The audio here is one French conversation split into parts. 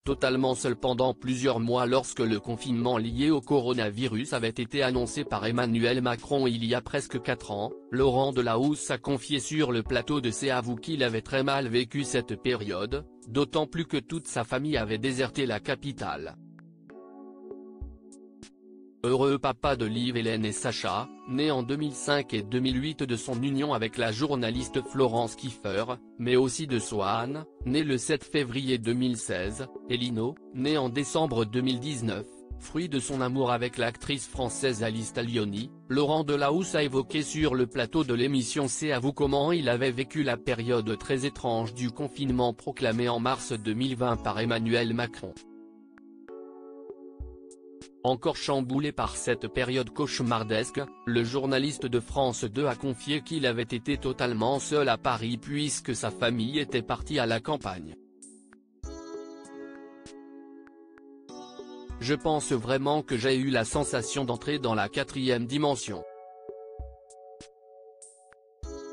totalement seul pendant plusieurs mois lorsque le confinement lié au coronavirus avait été annoncé par Emmanuel Macron il y a presque 4 ans, Laurent Delahousse a confié sur le plateau de C'est à vous qu'il avait très mal vécu cette période, d'autant plus que toute sa famille avait déserté la capitale. Heureux papa de Liv, Hélène et Sacha, né en 2005 et 2008 de son union avec la journaliste Florence Kieffer, mais aussi de Swan, né le 7 février 2016, et Lino, né en décembre 2019, fruit de son amour avec l'actrice française Alice Taglioni, Laurent Delahousse a évoqué sur le plateau de l'émission C'est à vous comment il avait vécu la période très étrange du confinement proclamé en mars 2020 par Emmanuel Macron. Encore chamboulé par cette période cauchemardesque, le journaliste de France 2 a confié qu'il avait été totalement seul à Paris puisque sa famille était partie à la campagne. Je pense vraiment que j'ai eu la sensation d'entrer dans la 4e dimension.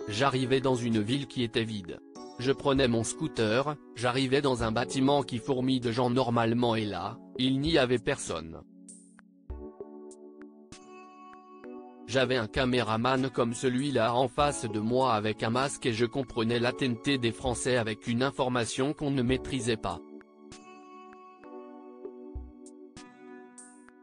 J'arrivais dans une ville qui était vide. Je prenais mon scooter, j'arrivais dans un bâtiment qui fourmille de gens normalement et là, il n'y avait personne. J'avais un caméraman comme celui-là en face de moi avec un masque et je comprenais l'attenté des Français avec une information qu'on ne maîtrisait pas.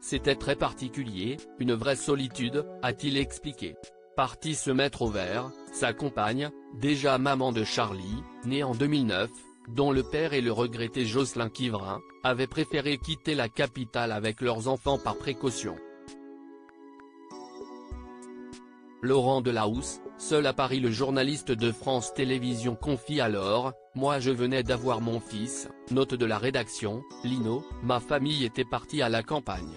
C'était très particulier, une vraie solitude, a-t-il expliqué. Parti se mettre au vert, sa compagne, déjà maman de Charlie, née en 2009, dont le père et le regretté Jocelyn Quivrin, avaient préféré quitter la capitale avec leurs enfants par précaution. Laurent Delahousse, seul à Paris. Le journaliste de France Télévisions confie alors, « Moi je venais d'avoir mon fils, note de la rédaction, Lino, ma famille était partie à la campagne.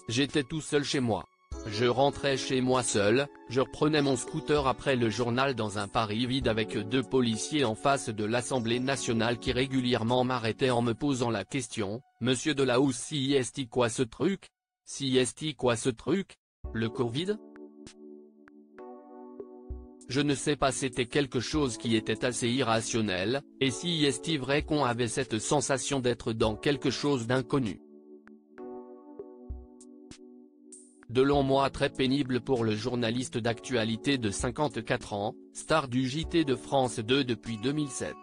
J'étais tout seul chez moi. Je rentrais chez moi seul, je reprenais mon scooter après le journal dans un Paris vide avec 2 policiers en face de l'Assemblée nationale qui régulièrement m'arrêtaient en me posant la question, « Monsieur Delahousse, si est quoi ce truc ? Si est quoi ce truc ? Le Covid ? » Je ne sais pas, c'était quelque chose qui était assez irrationnel, et si est vrai qu'on avait cette sensation d'être dans quelque chose d'inconnu. De longs mois très pénibles pour le journaliste d'actualité de 54 ans, star du JT de France 2 depuis 2007.